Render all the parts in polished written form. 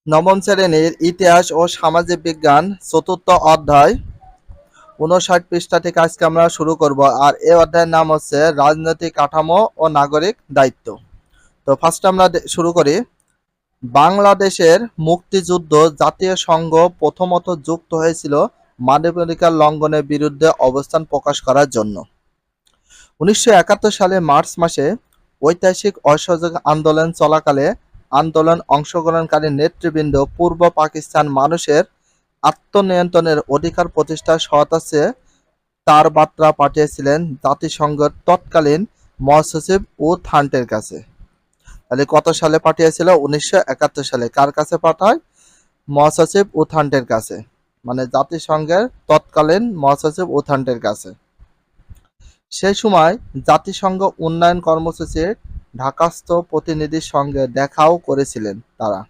নবম শ্রেণীর ইতিহাস ও সামাজিক বিজ্ঞান চতুর্থ অধ্যায় ৫৯ পৃষ্ঠা থেকে আজকে আমরা শুরু করব। আর এই অধ্যায়ের নাম হচ্ছে রাজনৈতিক কাঠামো ও নাগরিক দায়িত্ব। তো ফার্স্ট আমরা শুরু করি। বাংলাদেশের মুক্তিযুদ্ধ জাতীয় সংঘ প্রথমত যুক্ত হয়েছিল মানবাধিকার লঙ্ঘনের বিরুদ্ধে অবস্থান প্রকাশ করার জন্য। ১৯৭১ সালে মার্চ মাসে ঐতিহাসিক অসহযোগ আন্দোলন চলাকালে আন্দোলন অংশগ্রহণকারী নেতৃবৃন্দ পূর্ব পাকিস্তান মানুষের আত্মনিয়ন্ত্রণের অধিকার প্রতিষ্ঠার সহায়তায় তার বার্তা পাঠিয়েছিলেন জাতিসংঘের তৎকালীন মহাসচিব ও থান্টের কাছে। তাহলে কত সালে পাঠিয়েছিল? ১৯৭১ সালে। কার কাছে পাঠায়? মহাসচিব ও থান্টের কাছে, মানে জাতিসংঘের তৎকালীন মহাসচিব ও থান্টের কাছে। সেই সময় জাতিসংঘ উন্নয়ন কর্মসূচির ঢাকাস্থ প্রতিনিধির সঙ্গে দেখাও করেছিলেন তারা।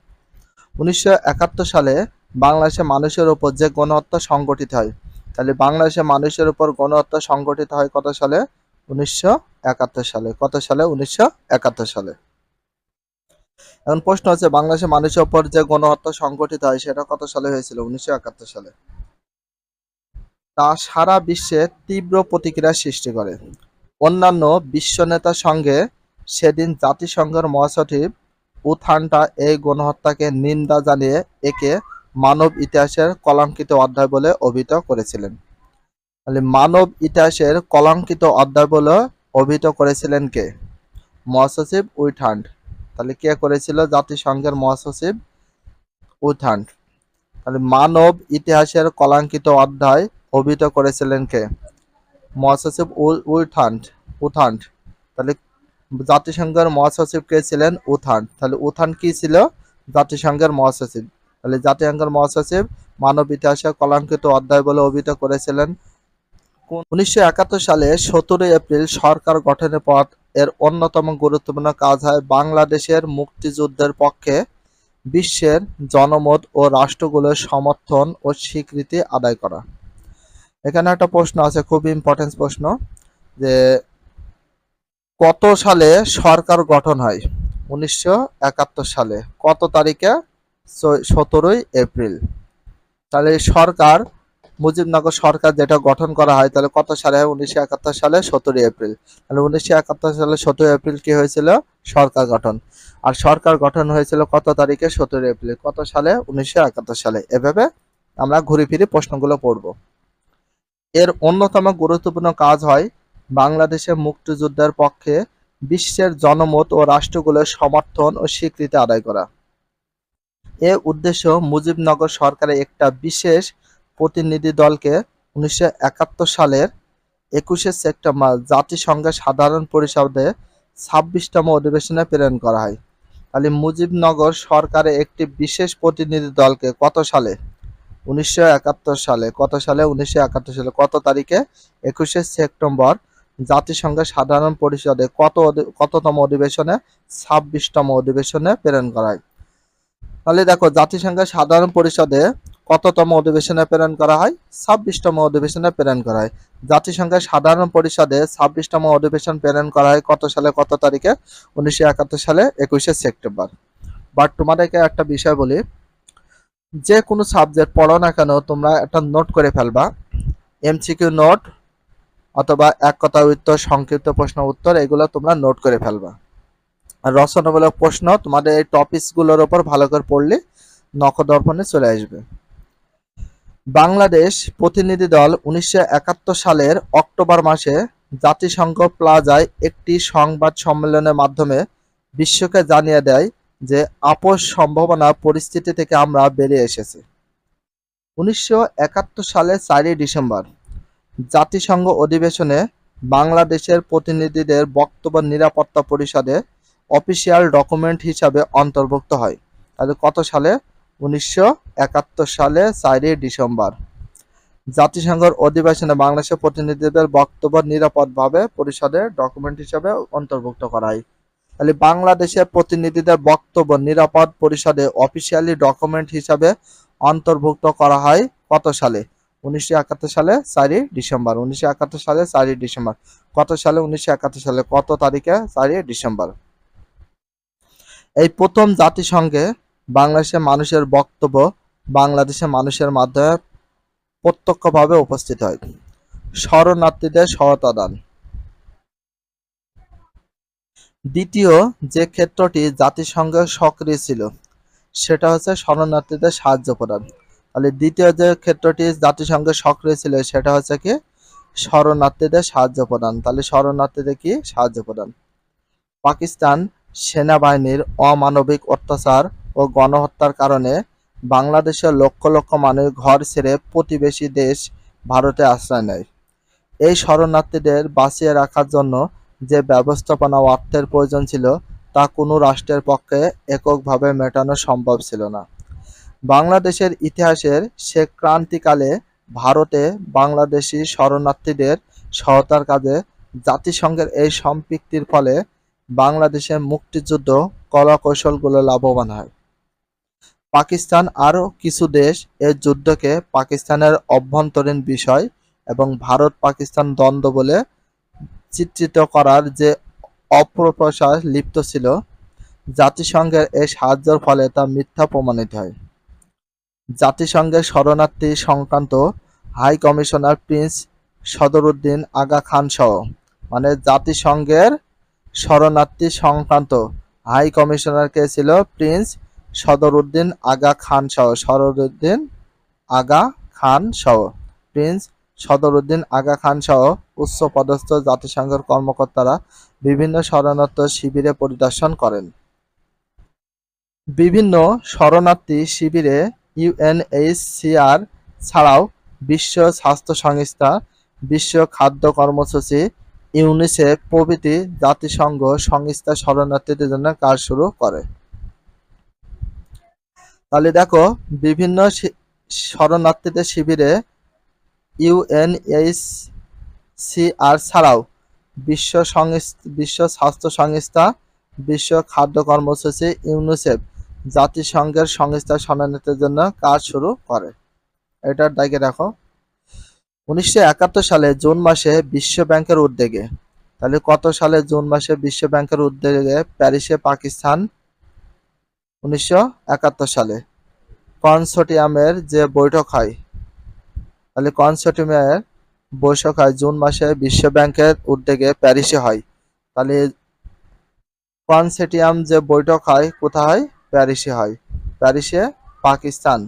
১৯৭১ সালে বাংলাদেশের মানুষের উপর যে গণহত্যা সংগঠিত হয়, তাহলে বাংলাদেশের মানুষের উপর গণহত্যা সংগঠিত হয় কত সালে? ১৯৭১ সালে। কত সালে? ১৯৭১ সালে। এখন প্রশ্ন হচ্ছে, বাংলাদেশের মানুষের উপর যে গণহত্যা সংগঠিত হয় সেটা কত সালে হয়েছিল? ১৯৭১ সালে। তা সারা বিশ্বে তীব্র প্রতিক্রিয়া সৃষ্টি করে। অন্যান্য বিশ্ব নেতার সঙ্গে সেদিন জাতিসংঘের মহাসচিব ও থান্টা এই গণহত্যাকে নিন্দা জানিয়ে একে মানব ইতিহাসের কলঙ্কিত অধ্যায় বলে অভিহিত করেছিলেন। তাহলে মানব ইতিহাসের কলঙ্কিত অধ্যায় বলে অভিহিত করেছিলেন কে? মহাসচিব উইথান্ড। তাহলে কে করেছিল? জাতিসংঘের মহাসচিব উইথান্ড। তাহলে মানব ইতিহাসের কলঙ্কিত অধ্যায় অভিহিত করেছিলেন কে? মহাসচিব উথান্ড। তাহলে জাতিসংঘের মহাসচিব কে ছিলেন? উথান্ড। তাহলে উথান্ড কি ছিল? জাতিসংঘের মহাসচিব। তাহলে জাতিসংঘের মহাসচিব মানব ইতিহাসের কলঙ্কিত অধ্যায় বলে অভিহিত করেছিলেন। ১৯৭১ সালে ১৭ এপ্রিল সরকার গঠনের পর এর অন্যতম গুরুত্বপূর্ণ কাজ হয় বাংলাদেশের মুক্তিযুদ্ধের পক্ষে বিশ্বের জনমত ও রাষ্ট্রগুলোর সমর্থন ও স্বীকৃতি আদায় করা। এখানে একটা প্রশ্ন আছে, খুব ইম্পর্টেন্ট প্রশ্ন, যে কত সালে সরকার গঠন হয়? ১৯৭১ সালে। কত তারিখে? ১৭ এপ্রিল। তাহলে সরকার, মুজিবনগর সরকার যেটা গঠন করা হয়, তাহলে কত সালে হয়? ১৯৭১ সালে ১৭ এপ্রিল। তাহলে ১৯৭১ সালে ১৭ এপ্রিল কি হয়েছিল? সরকার গঠন। আর সরকার গঠন হয়েছিল কত তারিখে? ১৭ এপ্রিল। কত সালে? ১৯৭১ সালে। এভাবে আমরা ঘুরে ফিরে প্রশ্নগুলো পড়ব। এর অন্যতম গুরুত্বপূর্ণ কাজ হয় বাংলাদেশের মুক্তিযুদ্ধের পক্ষে বিশ্বের জনমত ও রাষ্ট্রগুলোর সমর্থন ও স্বীকৃতি আদায় করা। এ উদ্দেশ্য মুজিবনগর সরকারের একটা বিশেষ প্রতিনিধি দলকে ১৯৭১ সালের ২১শে সেপ্টেম্বর জাতিসংঘের সাধারণ পরিষদে ২৬তম অধিবেশনে প্রেরণ করা হয়। তাহলে মুজিবনগর সরকারের একটি বিশেষ প্রতিনিধি দলকে কত সালে? ১৯৭১ সালে। কত সালে? ১৯৭১ সালে। কত তারিখে? ২১শে সেপ্টেম্বর জাতিসংঘের সাধারণ পরিষদে কততম অধিবেশনে? ২৬তম অধিবেশনে প্রেরণ করা হয়। তাহলে দেখো, জাতিসংঘের সাধারণ পরিষদে কততম অধিবেশনে প্রেরণ করা হয়? ২৬তম অধিবেশনে প্রেরণ করা হয়। জাতিসংঘের সাধারণ পরিষদে ২৬তম অধিবেশন প্রেরণ করা হয় কত সালে কত তারিখে? ১৯৭১ সালে ২১শে সেপ্টেম্বর। বাট তোমাদেরকে একটা বিষয় বলি, যে কোনো সাবজেক্ট পড়ো না কেন তোমরা একটা নোট করে ফেলবা। এমসিকিউ নোট অথবা এক কথা উত্তর, সংক্ষিপ্ত প্রশ্ন উত্তর, এগুলো তোমরা নোট করে ফেলবা। আর রচনামূলক প্রশ্ন তোমাদের এই টপিকসগুলোর উপর ভালো করে পড়লে নখদর্পণে চলে আসবে। বাংলাদেশ প্রতিনিধি দল ১৯৭১ সালের অক্টোবর মাসে জাতিসংঘ প্লাজায় একটি সংবাদ সম্মেলনের মাধ্যমে বিশ্বকে জানিয়ে দেয় যে আপোষ সম্ভাবনা পরিস্থিতি থেকে আমরা বেরিয়ে এসেছি। ১৯৭১ সালের ৪ ডিসেম্বর জাতিসংঘ অধিবেশনে বাংলাদেশের প্রতিনিধিদের বক্তব্য নিরাপত্তা পরিষদে অফিসিয়াল ডকুমেন্ট হিসাবে অন্তর্ভুক্ত হয়। তাহলে কত সালে? ১৯৭১ সালে ৪ ডিসেম্বর জাতিসংঘের অধিবেশনে বাংলাদেশের প্রতিনিধিদের বক্তব্য নিরাপদভাবে পরিষদের ডকুমেন্ট হিসাবে অন্তর্ভুক্ত করা হয়। তাহলে বাংলাদেশের প্রতিনিধিদের বক্তব্য নিরাপদ পরিষদে অফিসিয়ালি ডকুমেন্ট হিসাবে অন্তর্ভুক্ত করা হয় কত সালে? ১৯৭১ সালে ৪ ডিসেম্বর। ১৯৭১ সালে ৪ ডিসেম্বর। কত সালে? ১৯৭১ সালে। কত তারিখে? ৪ ডিসেম্বর। এই প্রথম জাতিসংঘে বাংলাদেশের মানুষের বক্তব্য বাংলাদেশের মানুষের মাধ্যমে প্রত্যক্ষভাবে উপস্থিত হয়। শরণার্থীদের সহায়তা দান। দ্বিতীয় যে ক্ষেত্রটি জাতিসংঘ সক্রিয় ছিল সেটা হচ্ছে শরণার্থীদের সাহায্য প্রদান। তাহলে দ্বিতীয় যে ক্ষেত্রটি জাতিসংঘের সক্রিয় ছিল সেটা হচ্ছে কি শরণার্থীদের সাহায্য প্রদান। তাহলে শরণার্থীদের কি সাহায্য প্রদান। পাকিস্তান সেনাবাহিনীর অমানবিক অত্যাচার ও গণহত্যার কারণে বাংলাদেশের লক্ষ লক্ষ মানুষ ঘর ছেড়ে প্রতিবেশী দেশ ভারতে আশ্রয় নেয়। এই শরণার্থীদের বাঁচিয়ে রাখার জন্য যে ব্যবস্থাপনা ও অর্থের প্রয়োজন ছিল তা কোনো রাষ্ট্রের পক্ষে এককভাবে মেটানো সম্ভব ছিল না। বাংলাদেশের ইতিহাসের সে ক্রান্তিকালে ভারতে বাংলাদেশি শরণার্থীদের সহায়তার কাজে জাতিসংঘের এই সম্পৃক্তির ফলে বাংলাদেশের মুক্তিযুদ্ধ কলাকৌশলগুলো লাভবান হয়। পাকিস্তান আরও কিছু দেশ এই যুদ্ধকে পাকিস্তানের অভ্যন্তরীণ বিষয় এবং ভারত পাকিস্তান দ্বন্দ্ব বলে চিত্রিত করার যে অপপ্রচার লিপ্ত ছিল, জাতিসংঘের এই সাহায্যের ফলে তা মিথ্যা প্রমাণিত হয়। জাতিসংঘের শরণার্থী সংক্রান্ত high commissioner Prince Sadruddin Aga Khan সহ জাতিসংঘের শরণার্থী সংক্রান্ত হাই কমিশনার কে ছিল প্রিন্স সদরুদ্দিন আগা খান সহ সদরুদ্দিন আগা খান সহ প্রিন্স সদরুদ্দিন আগা খান সহ উচ্চপদস্থ জাতিসংঘের কর্মকর্তারা বিভিন্ন শরণার্থী শিবিরে পরিদর্শন করেন। বিভিন্ন শরণার্থী শিবিরে ইউএনএইচসিআর ছাড়াও বিশ্ব স্বাস্থ্য সংস্থা, বিশ্ব খাদ্য কর্মসূচি, ইউনিসেফ প্রভৃতি জাতিসংঘ সংস্থা শরণার্থীদের জন্য কাজ শুরু করে। তাহলে দেখো বিভিন্ন শরণার্থীদের শিবিরে ইউএনএইচসিআর ছাড়াও বিশ্ব স্বাস্থ্য সংস্থা, বিশ্ব খাদ্য কর্মসূচি, ইউনিসেফ জাতিসংঘের সংস্থা শরণার্থীদের জন্য কাজ শুরু করে। এটার দাগে দেখো 1971 সালে জুন মাসে বিশ্ব ব্যাংকের উদ্যোগে, তাহলে কত সালে জুন মাসে বিশ্ব ব্যাংকের উদ্যোগে প্যারিসে পাকিস্তান 1971 সালে কনসোর্টিয়ামের যে বৈঠক হয়, তাহলে কনসোর্টিয়ামের বৈঠক হয় জুন মাসে বিশ্ব ব্যাংকের উদ্যোগে প্যারিসে হয়। তাহলে কনসোর্টিয়াম যে বৈঠক হয় কোথায় হয়? প্যারিসে হয়, প্যারিসে পাকিস্তান।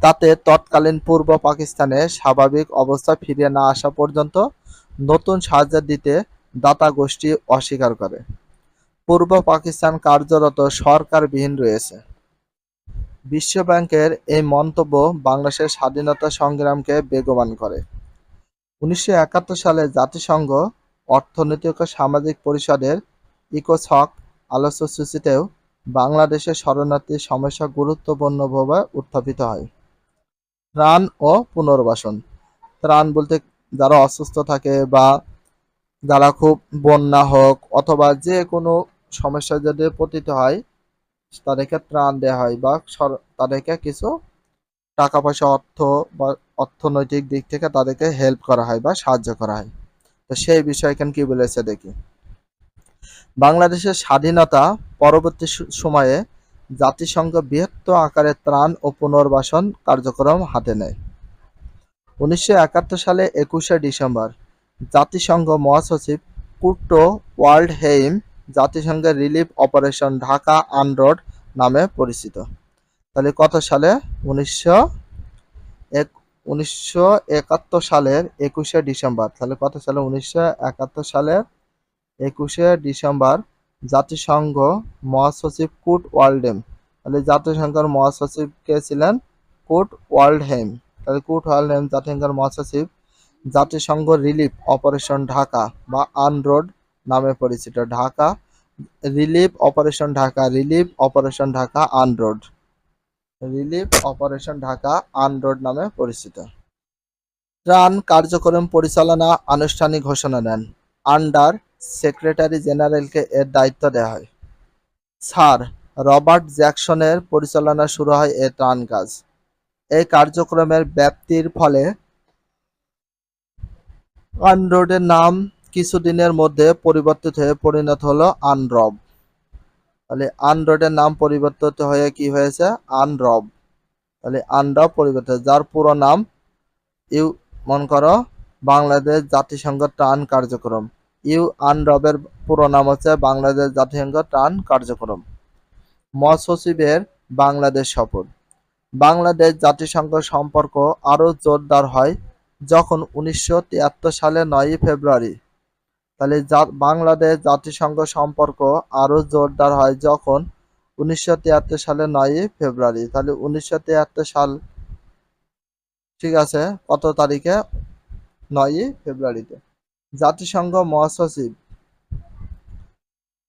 তাতে তৎকালীন পূর্ব পাকিস্তানে স্বাভাবিক অবস্থা ফিরে না আসা পর্যন্ত নতুন সাহায্য দিতে দাতা গোষ্ঠী অস্বীকার করে। পূর্ব পাকিস্তান কার্যরত সরকারবিহীন রয়েছে। বিশ্ব ব্যাংকের এই মন্তব্য বাংলাদেশের স্বাধীনতা সংগ্রামকে বেগবান করে। 1971 সালে জাতিসংঘ অর্থনৈতিক ও সামাজিক পরিষদের ইকোসক আলোচ্যসূচিতেও বাংলাদেশের শরণার্থী সমস্যা গুরুত্বপূর্ণভাবে উত্থাপিত হয়। ত্রাণ ও পুনর্বাসন। ত্রাণ বলতে যারা অসুস্থ থাকে বা যারা খুব বন্যা হোক অথবা যে কোনো সমস্যা যদি পতিত হয় তাদেরকে ত্রাণ দেওয়া হয় বা তাদেরকে কিছু টাকা পয়সা অর্থ বা অর্থনৈতিক দিক থেকে তাদেরকে হেল্প করা হয় বা সাহায্য করা হয়। তো সেই বিষয়ে এখানে কি বলেছে দেখি। বাংলাদেশের স্বাধীনতা পরবর্তী সময়ে জাতিসংঘ বৃহত্তর আকারে ত্রাণ ও পুনর্বাসন কার্যক্রম হাতে নেয়। 1971 সালে 21শে ডিসেম্বর জাতিসংঘ মহাসচিব কুর্ট ওয়াল্ডহেইম জাতিসংঘের রিলিফ অপারেশন ঢাকা আনরোড নামে পরিচিত। তাহলে কত সালে? 1971 সালের 21শে ডিসেম্বর। তাহলে কত সালে? 1971 সালের 21শে ডিসেম্বর জাতিসংঘ মহাসচিব কুর্ট ওয়াল্ডহেইম, তাহলে জাতিসংঘের মহাসচিব কে ছিলেন? কুর্ট ওয়াল্ডহেইম। তাহলে কুর্ট ওয়াল্ডহেইম জাতিসংঘের মহাসচিব জাতিসংঘ রিলিফ অপারেশন ঢাকা বা আনরোড নামে পরিচিত। Dhaka relief operation Dhaka, relief operation Dhaka UNROD, relief operation Dhaka UNROD নামে পরিচিত। ত্রাণ কার্যক্রম পরিচালনা আনুষ্ঠানিক ঘোষণা দেন। আন্ডার সেক্রেটারি জেনারেলকে এর দায়িত্ব দেওয়া হয়। স্যার রবার্ট জ্যাকসনের পরিচালনা শুরু হয় এই ত্রাণ কাজ। এই কার্যক্রমের ব্যাপ্তির ফলে আনরোডের নাম কিছুদিনের মধ্যে পরিবর্তিত হয়ে পরিণত হলো আনরব। তাহলে আনরবের নাম পরিবর্তিত হয়ে কি হয়েছে? আনরব। তাহলে আনরব পরিবর্তিত, যার পুরো নাম মনে করো বাংলাদেশ জাতিসংঘ ত্রাণ কার্যক্রম। আনরবের পুরো নাম হচ্ছে বাংলাদেশ জাতিসংঘ ত্রাণ কার্যক্রম। মহাসচিবের বাংলাদেশ সফর। বাংলাদেশ জাতিসংঘ সম্পর্ক আরো জোরদার হয় যখন 1973 সালে 9 ফেব্রুয়ারি। তাহলে বাংলাদেশ জাতিসংঘ সম্পর্ক আরো জোরদার হয় যখন 1973 সালে 9 ফেব্রুয়ারি। তাহলে 1973 সাল, ঠিক আছে, কত তারিখে? 9 ফেব্রুয়ারিতে। জাতিসংঘ মহাসচিব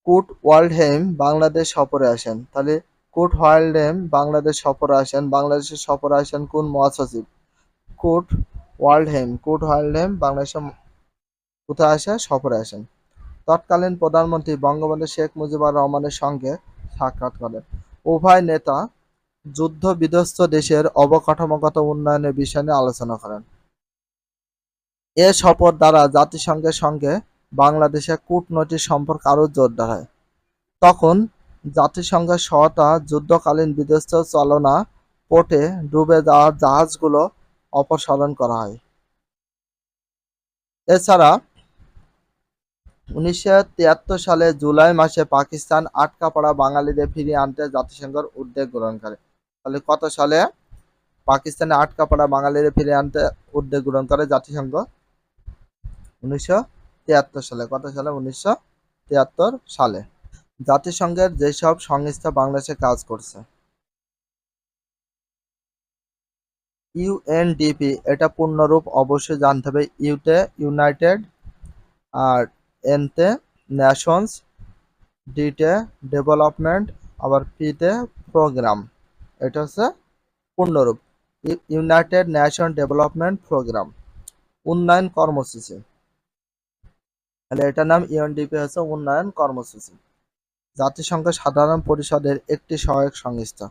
কুট ওয়াল্ডহেইম বাংলাদেশ সফরে আসেন। তাহলে কুট ওয়াল্ডহেইম বাংলাদেশ সফরে আসেন। বাংলাদেশের সফরে আসেন কোন মহাসচিব? কুট ওয়াল্ডহেইম। কুট ওয়াল্ডহেইম বাংলাদেশে কোথায় আসে? সফরে আসেন। তৎকালীন প্রধানমন্ত্রী বঙ্গবন্ধু শেখ মুজিবুর রহমানের সঙ্গে সাক্ষাৎ করেন। উভয় নেতা যুদ্ধ বিধ্বস্ত দেশের অবকাঠামোগত উন্নয়নের বিষয় নিয়ে আলোচনা করেন। এ সফর দ্বারা জাতিসংঘের সঙ্গে বাংলাদেশের কূটনৈতিক সম্পর্ক আরও জোরদার হয়। তখন জাতিসংঘের সহায়তা যুদ্ধকালীন বিধ্বস্ত চালনা পোর্টে ডুবে যাওয়া জাহাজগুলো অপসারণ করা হয়। এছাড়া 1973 সালে জুলাই মাসে পাকিস্তান আটকা পড়া বাঙালিদের ফিরিয়ে আনতে জাতিসংঘের উদ্যোগ গ্রহণ করে। তাহলে কত সালে পাকিস্তানে আটকা পড়া বাঙালিদের ফিরিয়ে আনতে উদ্যোগ গ্রহণ করে জাতিসংঘ? 1973 সালে। কত সালে? 1973 সালে। জাতিসংঘের যেসব সংস্থা বাংলাদেশে কাজ করছে। ইউএনডিপি, এটা পূর্ণরূপ অবশ্যই জানতে হবে। ইউতে ইউনাইটেড, আর এনতে নেশনস, ডিতে ডেভেলপমেন্ট, আবার পিতে প্রোগ্রাম। এটা হচ্ছে পূর্ণরূপ, ইউনাইটেড নেশন ডেভেলপমেন্ট প্রোগ্রাম, উন্নয়ন কর্মসূচি। তাহলে এটার নাম ইউএনডিপি হচ্ছে উন্নয়ন কর্মসূচি। জাতিসংঘ সাধারণ পরিষদের একটি সহায়ক সংস্থা।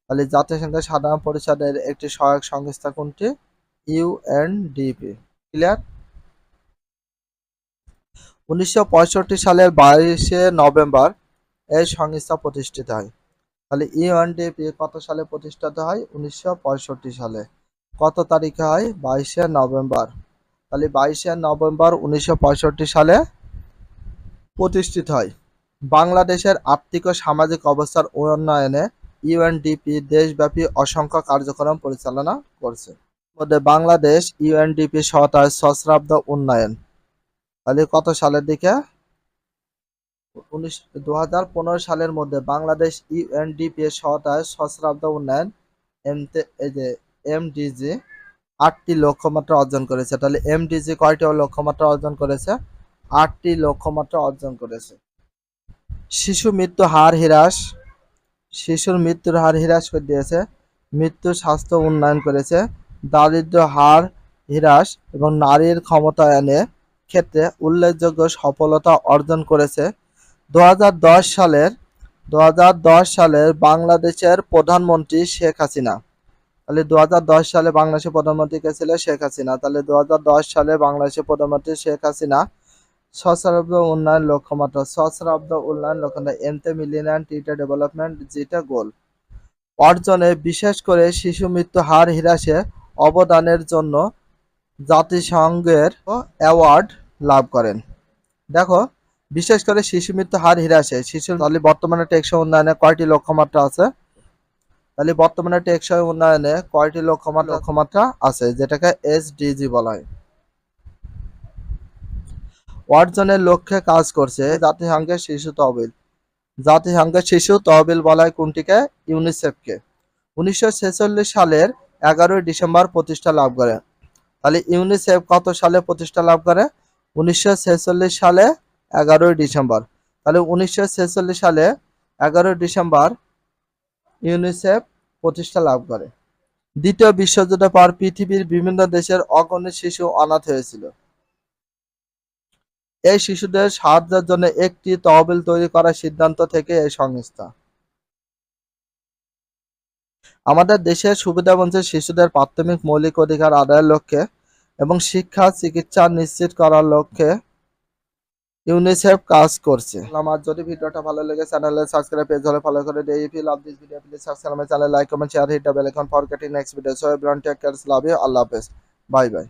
তাহলে জাতিসংঘের সাধারণ পরিষদের একটি সহায়ক সংস্থা কোনটি? ইউএনডিপি। ক্লিয়ার? 1965 সালের 22 নভেম্বর এই সংস্থা প্রতিষ্ঠিত হয়। তাহলে ইউএনডিপি কত সালে প্রতিষ্ঠিত হয়? 1965 সালে। কত তারিখে হয়? 22 নভেম্বর। তাহলে 22 নভেম্বর 1965 সালে প্রতিষ্ঠিত হয়। বাংলাদেশের আর্থিক ও সামাজিক অবস্থার উন্নয়নে ইউএনডিপি দেশব্যাপী অসংখ্য কার্যক্রম পরিচালনা করছে। মধ্যে বাংলাদেশ ইউএনডিপি সহায়তায় সহস্রাব্দ উন্নয়ন। তাহলে কত সালের দিকে? 2015 সালের মধ্যে বাংলাদেশ ইউএনডিপি এর সহায়তায় সহস্রাব্দ উন্নয়ন এমডিজি 8টি লক্ষ্যমাত্রা অর্জন করেছে। তাহলে এমডিজি কয়টি লক্ষ্যমাত্রা অর্জন করেছে? 8টি লক্ষ্যমাত্রা অর্জন করেছে। শিশু মৃত্যু হার হ্রাস, শিশুর মৃত্যুর হার হ্রাস করে দিয়েছে। মৃত্যু স্বাস্থ্য উন্নয়ন করেছে। দারিদ্র্য হার হ্রাস এবং নারীর ক্ষমতায়নের ক্ষেত্রে উল্লেখযোগ্য সফলতা অর্জন করেছে। 2010 সালের বাংলাদেশের প্রধানমন্ত্রী শেখ হাসিনা। তাহলে 2010 সালে বাংলাদেশের প্রধানমন্ত্রী কে ছিল? শেখ হাসিনা। তাহলে 2010 সালে বাংলাদেশের প্রধানমন্ত্রী শেখ হাসিনা সহস্রাব্দ উন্নয়ন লক্ষ্যমাত্রা, সহস্রাব্দ উন্নয়ন লক্ষ্যমাত্রা এমতে মিলিয়ন, টিতে ডেভেলপমেন্ট, জিতে গোল অর্জনে বিশেষ করে শিশু মৃত্যু হার হ্রাসে অবদানের জন্য জাতিসংঘের অ্যাওয়ার্ড লাভ করেন। দেখো, বিশেষ করে শিশু মৃত্যু হার হ্রাসে তাহলে বর্তমানে টেকসই উন্নয়নে কয়টি লক্ষ্যমাত্রা আছে? তাহলে বর্তমানে টেকসই উন্নয়নে কয়টি লক্ষ্যমাত্রা আছে, যেটাকে এসডিজি বলা হয়। অর্জনের লক্ষ্যে কাজ করছে জাতিসংঘের শিশু তহবিল। জাতিসংঘের শিশু তহবিল বলা হয় কোনটিকে? ইউনিসেফকে। 1946 সালের 11 ডিসেম্বর প্রতিষ্ঠা লাভ করে। তাহলে ইউনিসেফ কত সালে প্রতিষ্ঠা লাভ করে? 1946 সালে 11 ডিসেম্বর। তাহলে 1946 সালে 11 ডিসেম্বর ইউনিসেফ প্রতিষ্ঠা লাভ করে। দ্বিতীয় বিশ্বযুদ্ধের পর পৃথিবীর বিভিন্ন দেশের অগণিত শিশু অনাথ হয়েছিল। এই শিশুদের সাহায্যের জন্য একটি তহবিল তৈরি করার সিদ্ধান্ত থেকে এই সংস্থা। আমাদের দেশের সুবিধাবঞ্চিত শিশুদের প্রাথমিক মৌলিক অধিকার আদায়ের লক্ষ্যে এবং শিক্ষা চিকিৎসা নিশ্চিত করার লক্ষ্যে ইউনিসেফ কাজ করছে। আমার যদি ভিডিওটা ভালো লাগে চ্যানেলে সাবস্ক্রাইব পেজ হলে ফলো করে দেই। If you love this video please subscribe my channel, like comment share hit the bell icon for getting next video. So everyone take care, love you, আল্লাহ হাফেজ, বাই বাই।